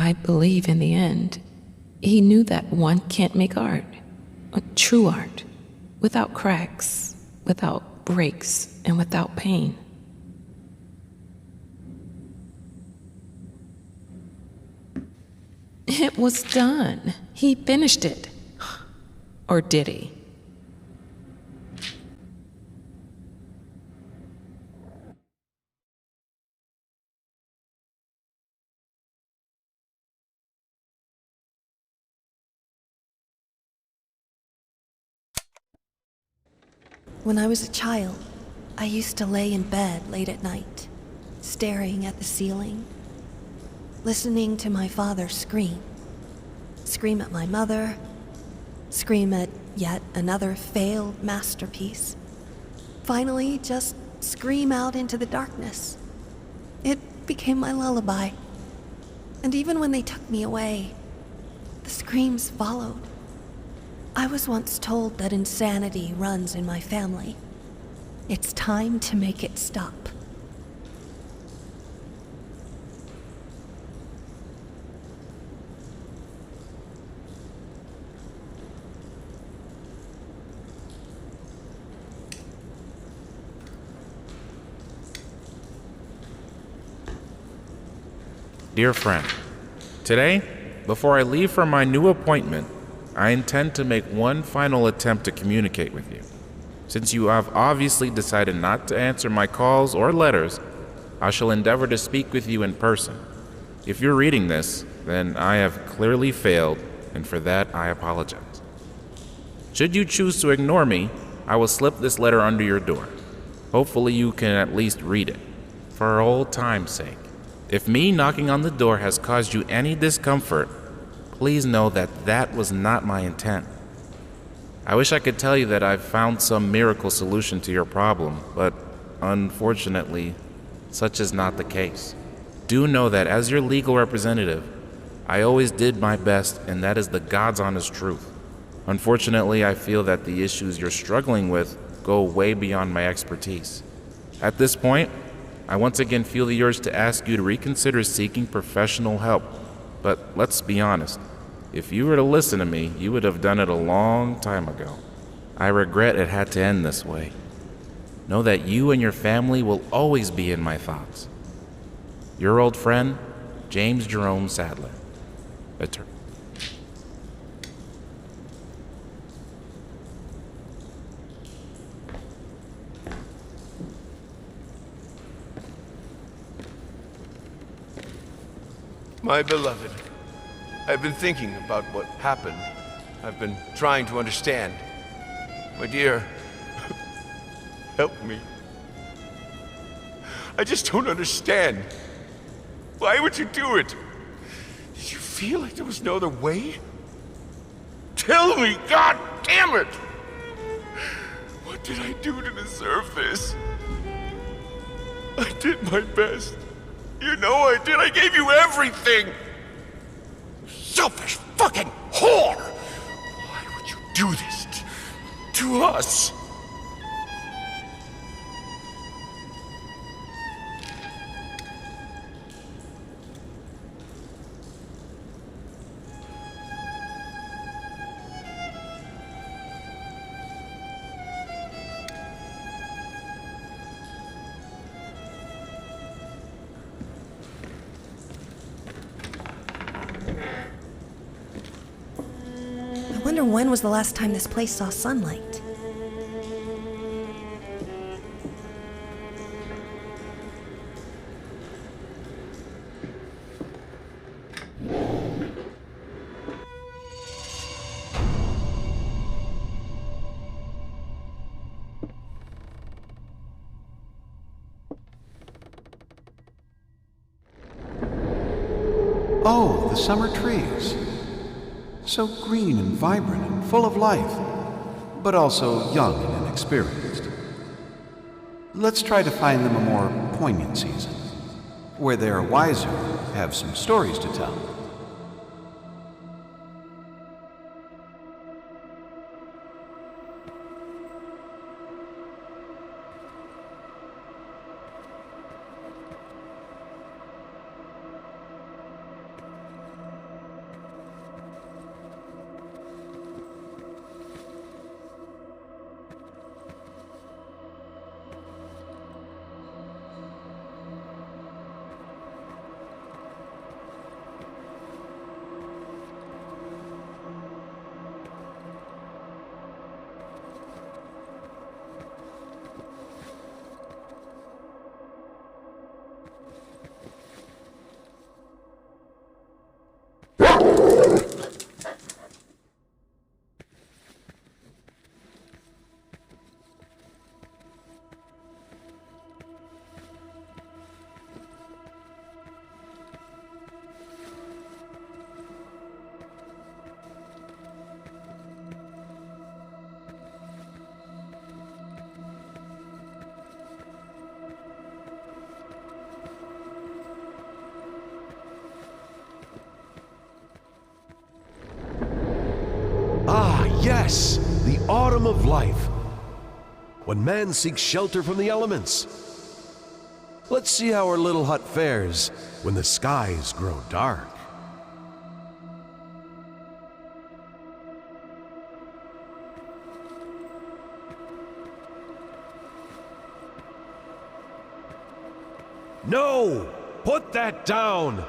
I believe in the end, he knew that one can't make art, true art, without cracks, without breaks, and without pain. It was done. He finished it. Or did he? When I was a child, I used to lay in bed late at night, staring at the ceiling, listening to my father scream. Scream at my mother, scream at yet another failed masterpiece. Finally, just scream out into the darkness. It became my lullaby. And even when they took me away, the screams followed. I was once told that insanity runs in my family. It's time to make it stop. Dear friend, today, before I leave for my new appointment, I intend to make one final attempt to communicate with you. Since you have obviously decided not to answer my calls or letters, I shall endeavor to speak with you in person. If you're reading this, then I have clearly failed, and for that I apologize. Should you choose to ignore me, I will slip this letter under your door. Hopefully you can at least read it, for old time's sake. If me knocking on the door has caused you any discomfort, please know that that was not my intent. I wish I could tell you that I've found some miracle solution to your problem, but unfortunately, such is not the case. Do know that as your legal representative, I always did my best, and that is the God's honest truth. Unfortunately, I feel that the issues you're struggling with go way beyond my expertise. At this point, I once again feel the urge to ask you to reconsider seeking professional help. But let's be honest, if you were to listen to me, you would have done it a long time ago. I regret it had to end this way. Know that you and your family will always be in my thoughts. Your old friend, James Jerome Sadler. Attorney. My beloved, I've been thinking about what happened. I've been trying to understand. My dear, help me. I just don't understand. Why would you do it? Did you feel like there was no other way? Tell me, God damn it! What did I do to deserve this? I did my best. You know I did. I gave you everything. Selfish fucking whore! Why would you do this to us? I wonder when was the last time this place saw sunlight? Oh, the summer trees. So green and vibrant and full of life, but also young and inexperienced. Let's try to find them a more poignant season, where they are wiser, have some stories to tell. Yes, the autumn of life, when man seeks shelter from the elements. Let's see how our little hut fares when the skies grow dark. No! Put that down!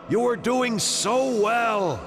You are doing so well!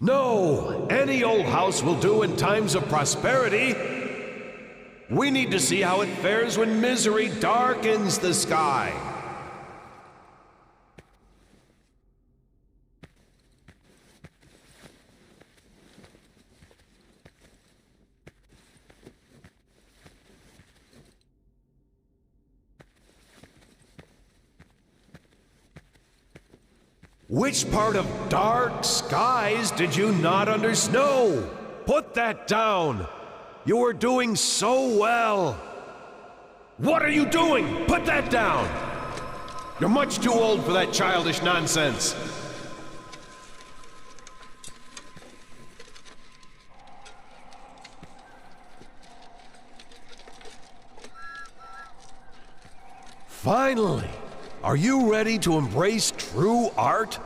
No! Any old house will do in times of prosperity. We need to see how it fares when misery darkens the sky. Which part of dark skies did you not understand? No! Put that down! You are doing so well! What are you doing? Put that down! You're much too old for that childish nonsense. Finally! Are you ready to embrace true art?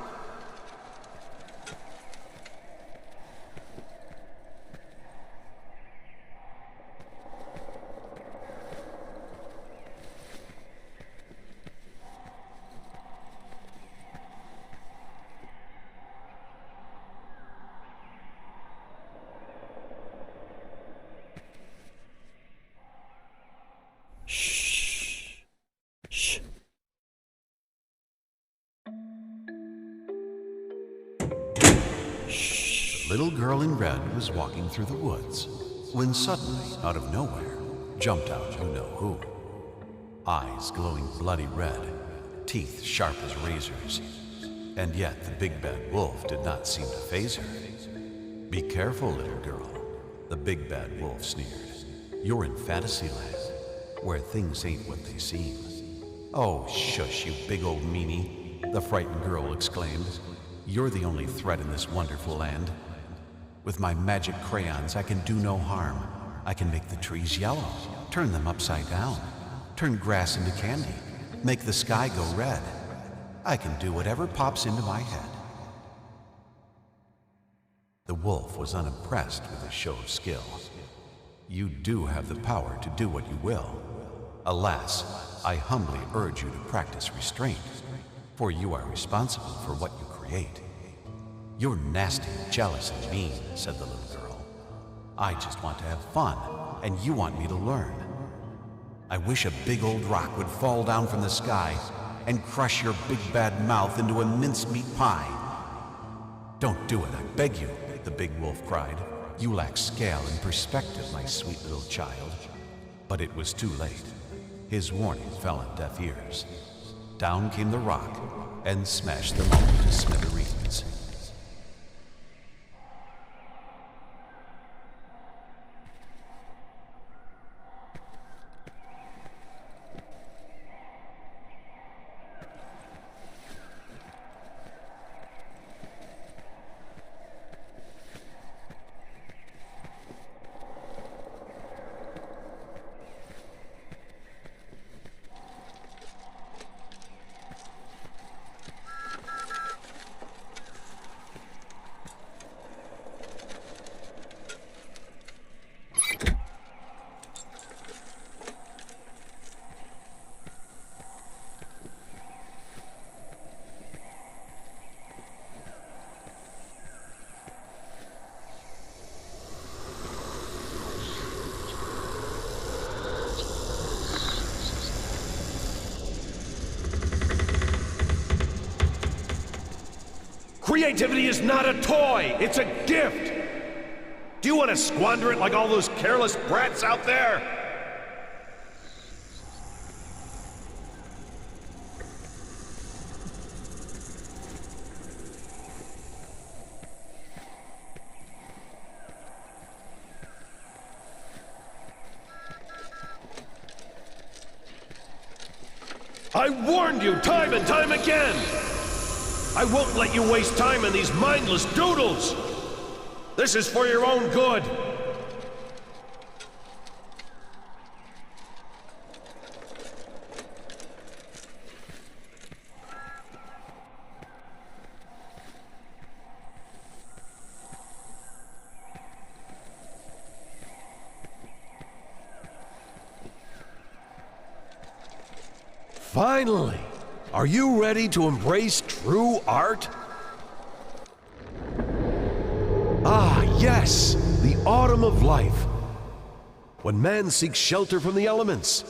The little girl in red was walking through the woods when suddenly, out of nowhere, jumped out you know who. Eyes glowing bloody red, teeth sharp as razors. And yet the big bad wolf did not seem to faze her. "Be careful, little girl," the big bad wolf sneered. "You're in Fantasyland, where things ain't what they seem." "Oh, shush, you big old meanie," the frightened girl exclaimed. "You're the only threat in this wonderful land. With my magic crayons, I can do no harm. I can make the trees yellow, turn them upside down, turn grass into candy, make the sky go red. I can do whatever pops into my head." The wolf was unimpressed with his show of skill. "You do have the power to do what you will. Alas, I humbly urge you to practice restraint, for you are responsible for what you create." "You're nasty, jealous, and mean," said the little girl. "I just want to have fun, and you want me to learn. I wish a big old rock would fall down from the sky and crush your big bad mouth into a mincemeat pie." "Don't do it, I beg you," the big wolf cried. "You lack scale and perspective, my sweet little child." But it was too late. His warning fell on deaf ears. Down came the rock and smashed them all to smithereens. Creativity is not a toy, it's a gift! Do you want to squander it like all those careless brats out there? I warned you time and time again! I won't let you waste time in these mindless doodles! This is for your own good! Finally! Are you ready to embrace true art? Ah, yes! The autumn of life. When man seeks shelter from the elements.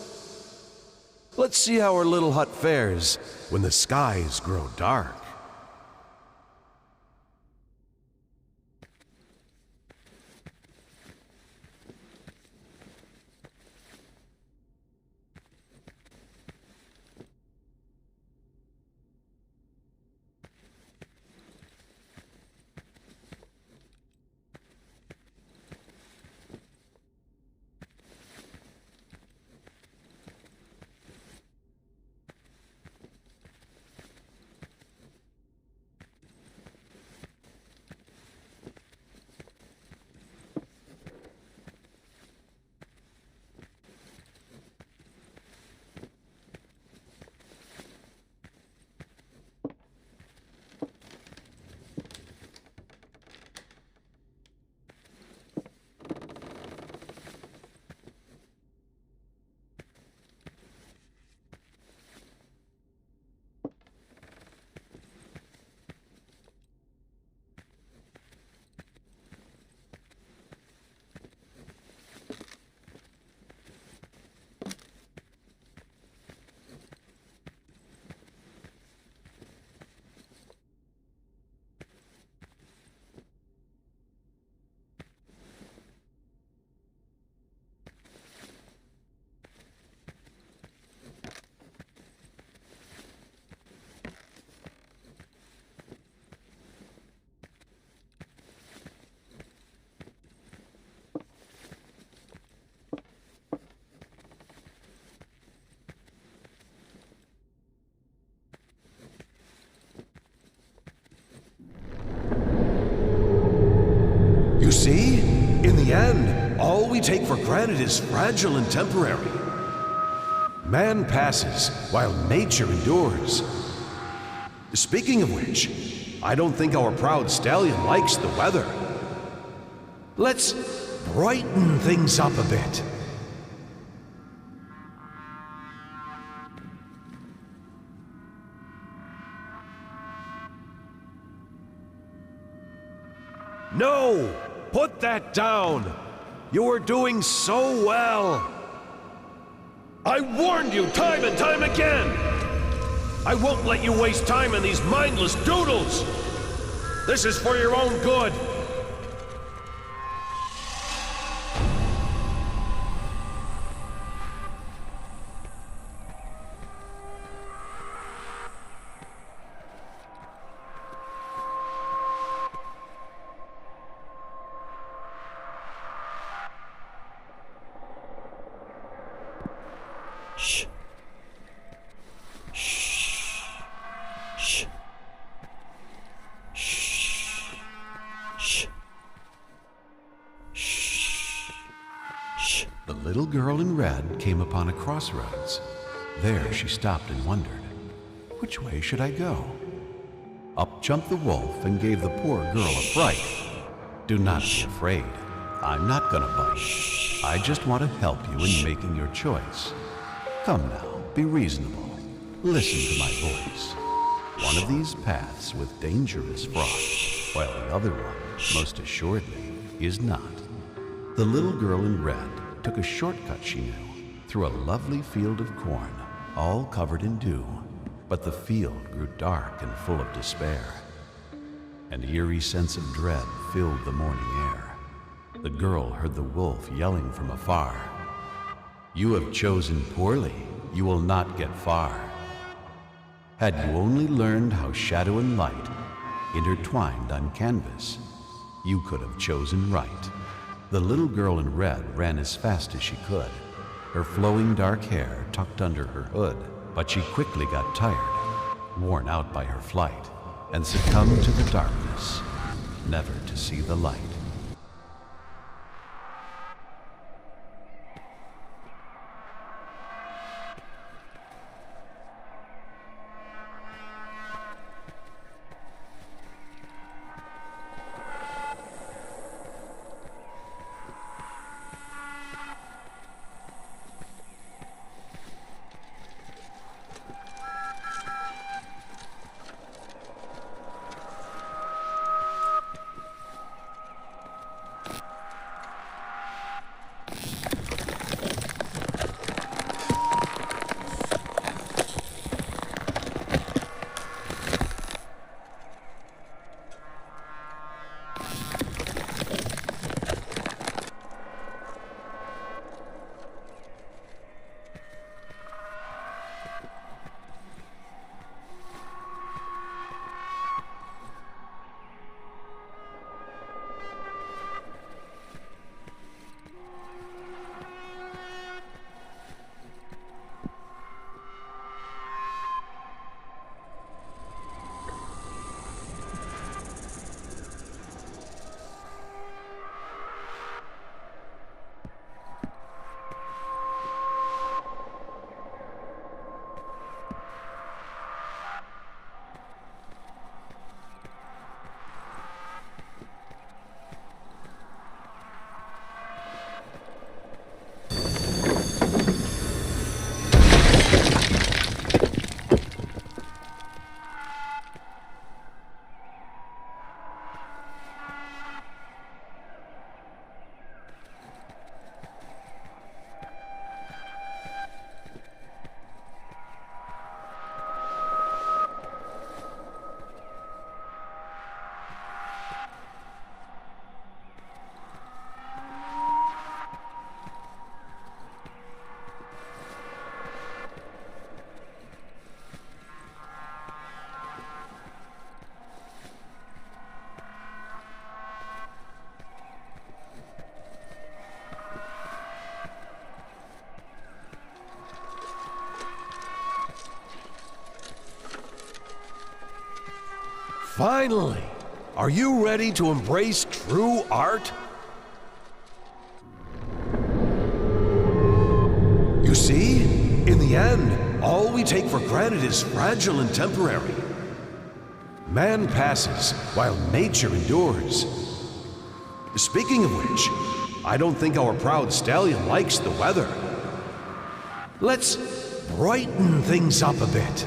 Let's see how our little hut fares when the skies grow dark. we take for granted is fragile and temporary. Man passes while nature endures. Speaking of which, I don't think our proud stallion likes the weather. Let's brighten things up a bit. No! Put that down! You were doing so well! I warned you time and time again! I won't let you waste time in these mindless doodles! This is for your own good! Shh. Shh. Shh. Shh. Shh. Shh. Shh. The little girl in red came upon a crossroads. There she stopped and wondered, which way should I go? Up jumped the wolf and gave the poor girl a fright. Do not be afraid. I'm not gonna bite. I just want to help you in making your choice. Come now, be reasonable. Listen to my voice. One of these paths with danger is fraught, while the other one, most assuredly, is not. The little girl in red took a shortcut she knew, through a lovely field of corn, all covered in dew. But the field grew dark and full of despair. An eerie sense of dread filled the morning air. The girl heard the wolf yelling from afar. You have chosen poorly, you will not get far. Had you only learned how shadow and light intertwined on canvas, you could have chosen right. The little girl in red ran as fast as she could, her flowing dark hair tucked under her hood. But she quickly got tired, worn out by her flight, and succumbed to the darkness, never to see the light. Finally! Are you ready to embrace true art? end, all we take for granted is fragile and temporary. Man passes while nature endures. Speaking of which, I don't think our proud stallion likes the weather. Let's brighten things up a bit.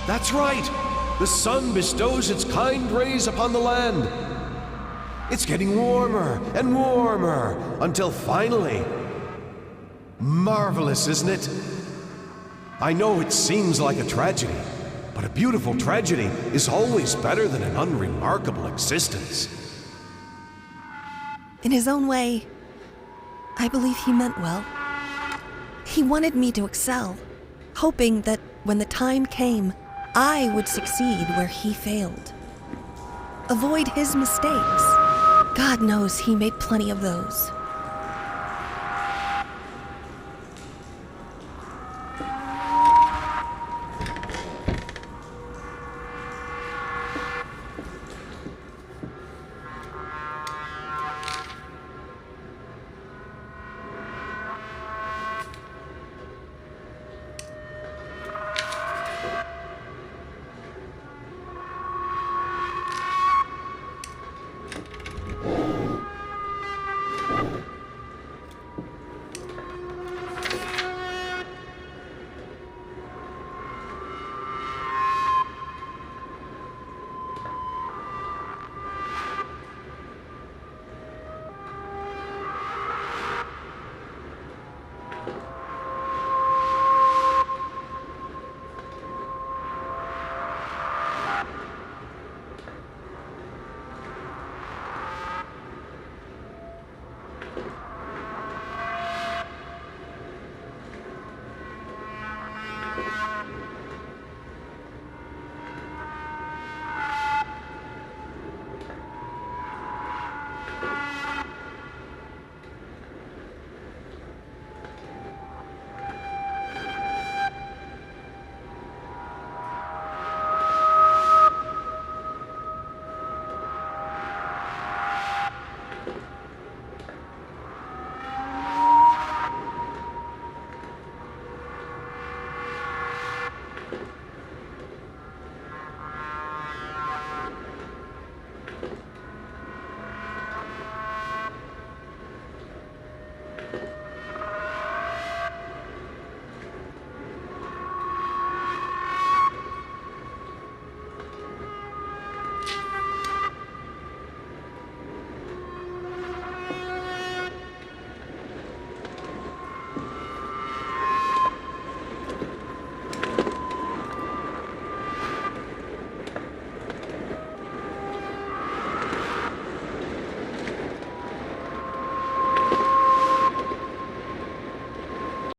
That's right! The sun bestows its kind rays upon the land. It's getting warmer and warmer until finally... Marvelous, isn't it? I know it seems like a tragedy, but a beautiful tragedy is always better than an unremarkable existence. In his own way, I believe he meant well. He wanted me to excel, hoping that when the time came, I would succeed where he failed. Avoid his mistakes. God knows he made plenty of those.